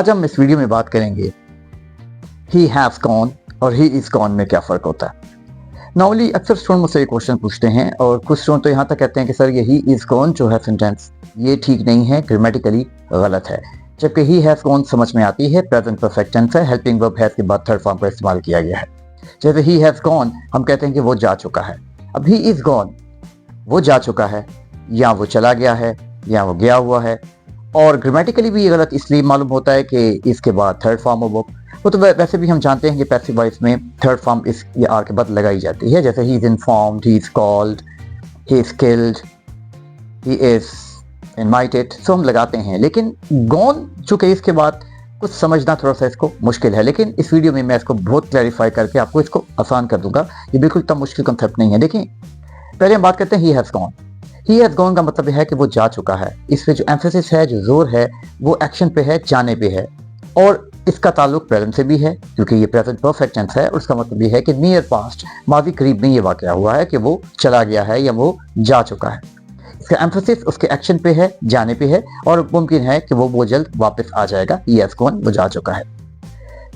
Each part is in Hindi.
आज हम इस वीडियो में बात करेंगे ही हैज गॉन और ही इज गॉन में क्या फ़र्क होता है। नॉर्मली अक्सर स्टूडेंट मुझसे ये क्वेश्चन पूछते हैं और कुछ स्टूडेंट तो यहाँ तक कहते हैं कि सर ये ही इज गॉन जो है सेंटेंस ये ठीक नहीं है, ग्रामेटिकली गलत है। जबकि ही हैज गॉन समझ में आती है, प्रेजेंट परफेक्ट टेंस है, हेल्पिंग वर्ब हैज के बाद थर्ड फॉर्म का इस्तेमाल किया गया है। जैसे ही हैज गॉन हम कहते हैं कि वो जा चुका है। अब ही इज गॉन वो जा चुका है या वो चला गया है या वो गया हुआ है। और ग्रामेटिकली भी ये गलत इसलिए मालूम होता है कि इसके बाद थर्ड फॉर्म ऑफ वर्ब, वो तो वैसे भी हम जानते हैं कि पैसिव वॉइस में थर्ड फॉर्म इस या आर के बाद लगाई जाती है। जैसे he is informed, he is called, he is killed, he is invited, so हम लगाते हैं। लेकिन गॉन चूंकि इसके बाद कुछ समझना थोड़ा सा इसको मुश्किल है, लेकिन इस वीडियो में मैं इसको बहुत क्लैरिफाई करके आपको इसको आसान कर दूंगा। ये बिल्कुल इतना मुश्किल कंसेप्ट नहीं है। देखिए पहले हम बात करते हैं he has gone. He has gone का मतलब है कि वो जा चुका है। इस पे जो एम्फेसिस है, जो जोर है, वो एक्शन पे है, जाने पे है। और इसका ताल्लुक प्रेजेंट से भी है क्योंकि ये प्रेजेंट परफेक्ट टेंस है। और उसका मतलब ये है कि नियर पास्ट, माजी करीब में ये वाकया हुआ है कि वो चला गया है या वो जा चुका है। इसका एम्फेसिस उसके एक्शन पे है, जाने पे है, और मुमकिन है कि वो जल्द वापस आ जाएगा। ही हैज गॉन, वो जा चुका है।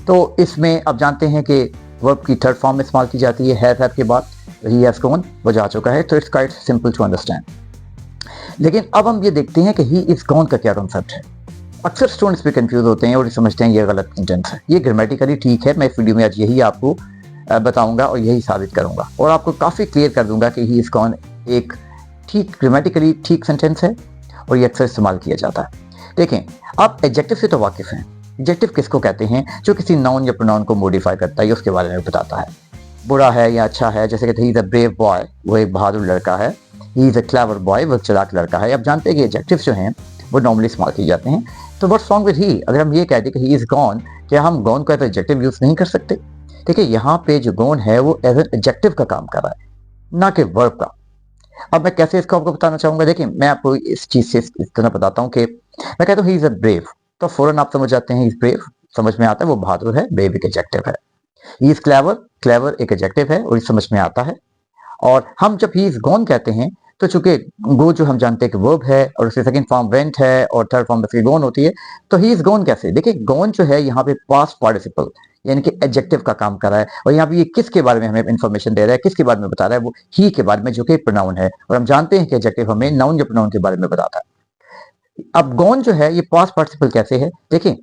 तो इसमें अब जानते हैं कि वर्ब की थर्ड फॉर्म में इस्तेमाल की जाती है हैव के बाद। ही हैज गॉन, वो जा चुका है। तो it's quite simple to understand. लेकिन अब हम ये देखते हैं कि ही इज गॉन का क्या कॉन्सेप्ट है। अक्सर स्टूडेंट्स भी कंफ्यूज होते हैं और समझते हैं ये गलत सेंटेंस है। ये ग्रामेटिकली ठीक है। मैं इस वीडियो में आज यही आपको बताऊंगा और यही साबित करूंगा और आपको काफ़ी क्लियर कर दूंगा कि ही इज गॉन एक ठीक ग्रामेटिकली ठीक सेंटेंस है और ये अक्सर इस्तेमाल किया जाता है। देखें, आप एडजेक्टिव से तो वाकिफ हैं। एडजेक्टिव किसको कहते हैं? जो किसी नाउन या प्रोनाउन को मॉडिफाई करता है, उसके बारे में बताता है, बुरा है या अच्छा है। जैसे कहते हैं he is a brave boy, वो एक बहादुर लड़का है। He is a clever boy, वो चालाक लड़का है। अब जानते हैं कि एडजेक्टिव जो हैं वो नॉर्मली इस्तेमाल किए जाते हैं। तो व्हाट्स रॉन्ग विद ही? अगर हम ये कहते हैं कि ही इज गॉन, क्या हम गॉन को एज एडजेक्टिव यूज नहीं कर सकते? देखिए यहाँ पे जो गॉन है वो एज एन एडजेक्टिव का काम कर रहा है, ना कि वर्ब का। अब मैं कैसे इसको आपको बताना चाहूंगा। देखिए मैं आपको इस चीज से इस तरह बताता हूँ कि मैं कहता हूँ ही इज अ ब्रेव, तो फौरन आप समझ जाते हैं इज ब्रेव, समझ में आता है वो बहादुर है। ब्रेव एक एडजेक्टिव है। ही इज क्लेवर, क्लेवर एक एडजेक्टिव है और समझ में आता है। और हम जब ही इज गॉन कहते हैं तो चूंकि गो जो हम जानते हैं कि वर्ब है और उसकी सेकंड फॉर्म वेंट है और थर्ड फॉर्म उसकी गॉन होती है। तो ही इज गॉन कैसे? देखिए गॉन जो है यहाँ पे पास्ट पार्टिसिपल यानी कि एडजेक्टिव का काम कर रहा है। और यहाँ पे ये किसके बारे में हमें इंफॉर्मेशन दे रहा है, किसके बारे में बता रहा है? वो ही के बारे में जो कि प्रोनाउन है। और हम जानते हैं कि एडजेक्टिव हमें नाउन या प्रोनाउन के बारे में बताता है। अब गॉन जो है ये पास्ट पार्टिसिपल कैसे है? देखिए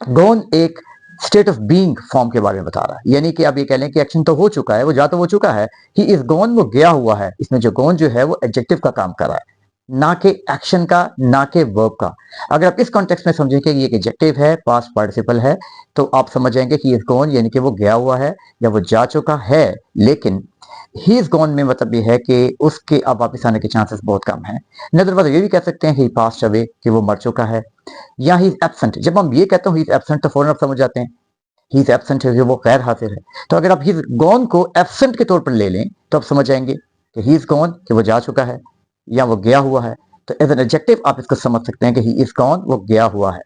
गॉन एक स्टेट ऑफ बीइंग फॉर्म के बारे में बता रहा है, यानी कि आप ये कह लें कि एक्शन तो हो चुका है, वो जा तो हो चुका है। ही इज गॉन, वो गया हुआ है। इसमें जो गॉन जो है वो एडजेक्टिव का काम कर रहा है, ना कि एक्शन का, ना कि वर्ब का। अगर आप इस कॉन्टेक्स्ट में समझें कि ये एक एडजेक्टिव है, पास्ट पार्टिसिपल है, तो आप समझ जाएंगे कि इज गॉन यानी कि वो गया हुआ है या वो जा चुका है। लेकिन ही इज गॉन में मतलब ये है कि उसके अब वापस आने के चांसेस बहुत कम है। नजर ये भी कह सकते हैं कि पास्ट अवे, कि वो मर चुका है, या ही इज एब्सेंट। जब हम ये कहते हैं ही इज एब्सेंट तो फौरन आप समझ जाते हैं ही इज एब्सेंट है, वो गैर हाजिर है। तो अगर आप ही इज गॉन को एब्सेंट के तौर पर ले लें तो आप समझ जाएंगे कि ही इज गॉन, कि वो जा चुका है या वो गया हुआ है। तो एज एन एडजेक्टिव आप इसको समझ सकते हैं कि ही इज गॉन, वो गया हुआ है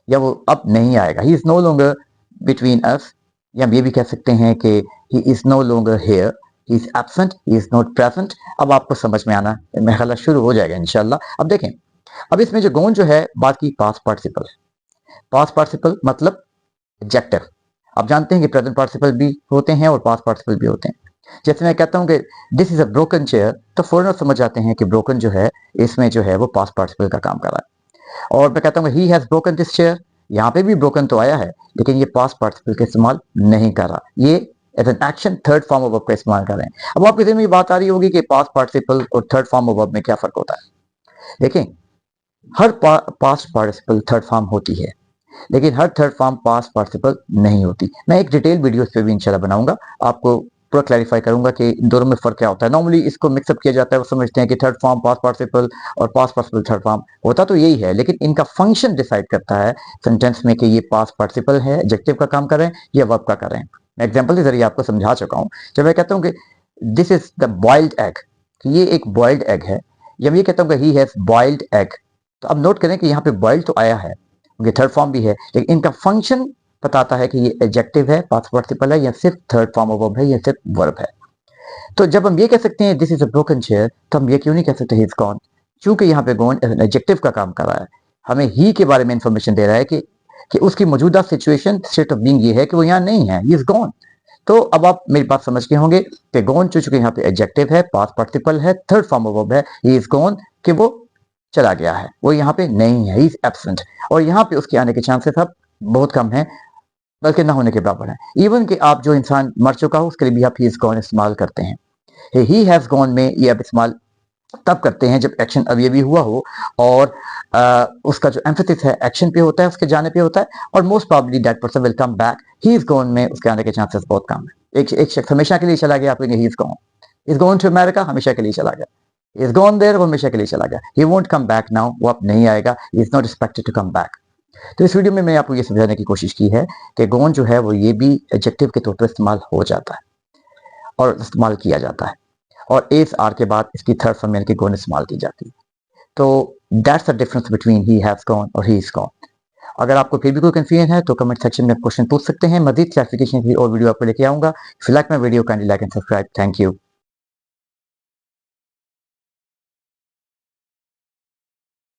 या वो अब नहीं आएगा। He is no longer between us, या हम ये भी कह सकते हैं कि he is no longer here, he is absent, he is not present. अब आपको समझ में आना मेरा ख्याल शुरू हो जाएगा इंशाल्लाह। अब देखें, अब इसमें जो गॉन जो है बात की पास्ट पार्टिसिपल है। पास्ट पार्टिसिपल मतलब एडजेक्टिव। आप जानते हैं कि प्रेजेंट पार्टिसिपल भी होते हैं और पास्ट पार्टिसिपल भी होते हैं। जैसे मैं कहता हूं कि this is a broken chair, तो फौरन आप समझ जाते हैं कि ब्रोकन जो है इसमें जो है वो पास्ट पार्टिसिपल का काम कर रहा है। और मैं कहता हूँ he has broken this chair, यहाँ पे भी ब्रोकन तो आया है लेकिन ये पास्ट पार्टिसिपल का इस्तेमाल नहीं कर रहा, ये as an action third form of verb का इस्तेमाल कर रहे हैं। अब आपके दिल में बात आ रही होगी कि पास्ट पार्टिसिपल और थर्ड फॉर्म ऑफ वर्ब में क्या फर्क होता है। देखें, her past participle third form होती है लेकिन हर थर्ड फॉर्म पास्ट पार्टिसिपल नहीं होती। मैं एक डिटेल वीडियो इस पे भी इंशाल्लाह बनाऊंगा, आपको पूरा क्लैरिफाई करूंगा कि इन दोनों में फर्क क्या होता है। नॉर्मली इसको मिक्सअप किया जाता है, वो समझते हैं कि थर्ड फॉर्म पास्ट पार्टिसिपल और पास्ट पार्टिसिपल थर्ड फॉर्म होता तो यही है, लेकिन इनका फंक्शन डिसाइड करता है सेंटेंस में कि ये पास्ट पार्टिसिपल है, एडजेक्टिव का काम कर रहे हैं या वर्ब का कर रहे हैं। मैं एग्जाम्पल के जरिए आपको समझा चुका हूँ। जब मैं कहता हूँ कि this is the boiled egg, ये एक बॉइल्ड एग है, जब ये कहता हूँ कि ही हैज बॉइल्ड एग, तो अब नोट करें कि यहाँ पे बॉइल्ड तो आया है, ये थर्ड फॉर्म भी है, लेकिन इनका फंक्शन बताता है कि ये एडजेक्टिव है, पास्ट पार्टिसिपल है या सिर्फ थर्ड फॉर्म ऑफ वर्ब है या सिर्फ वर्ब है। तो जब हम ये कह सकते हैं this is a broken chair, तो हम ये क्यों नहीं कह सकते ही इज गॉन? क्योंकि यहाँ पे गॉन एडजेक्टिव का काम कर रहा है, हमें ही के बारे में इंफॉर्मेशन दे रहा है कि कि उसकी मौजूदा सिचुएशन स्टेट ऑफ बीइंग ये है कि वो यहाँ नहीं है, ही इज गॉन। तो अब आप मेरी बात समझ के होंगे कि गॉन चूंकि यहाँ पे एडजेक्टिव है, पास्ट पार्टिसिपल है, थर्ड फॉर्म ऑफ वर्ब है, ही इज गॉन, कि वो चला गया है, वो यहाँ पे नहीं है, ही इज एब्सेंट। और यहाँ पे उसके आने के चांसेस अब बहुत कम है, बल्कि ना होने के बराबर है। इवन कि आप जो इंसान मर चुका हो उसके लिए भी आप ही इज गॉन इस्तेमाल करते हैं। ही हैज गॉन में ये आप इस्तेमाल तब करते हैं जब एक्शन अभी हुआ हो और उसका जो एम्फेसिस है एक्शन पे होता है, उसके जाने पे होता है, और most probably that person will come back. He is gone में उसके आने के चांसेस बहुत कम है। एक शख्स हमेशा के लिए चला गया, आप कहेंगे he is gone to America, हमेशा के लिए चला गया, इज गॉन देयर, वो हमेशा के लिए चला गया, he won't come back now, वो अब नहीं आएगा, he is not expected to come back. तो इस वीडियो में मैं आपको ये समझाने की कोशिश की है कि गॉन जो है वो ये भी एडजेक्टिव के तौर पर इस्तेमाल हो जाता है और इस्तेमाल किया जाता है, और एस आर के बाद इसकी थर्ड फॉर्म यानी कि गॉन इस्तेमाल की जाती है। तो that's the difference between he has gone और ही इज गॉन। अगर आपको फिर भी कोई कंफ्यूजन है तो कमेंट सेक्शन में क्वेश्चन पूछ सकते हैं। मजीद क्लैरिफिकेशन की और वीडियो आपको लेके आऊंगा। If you like my video kindly like and subscribe. Thank you.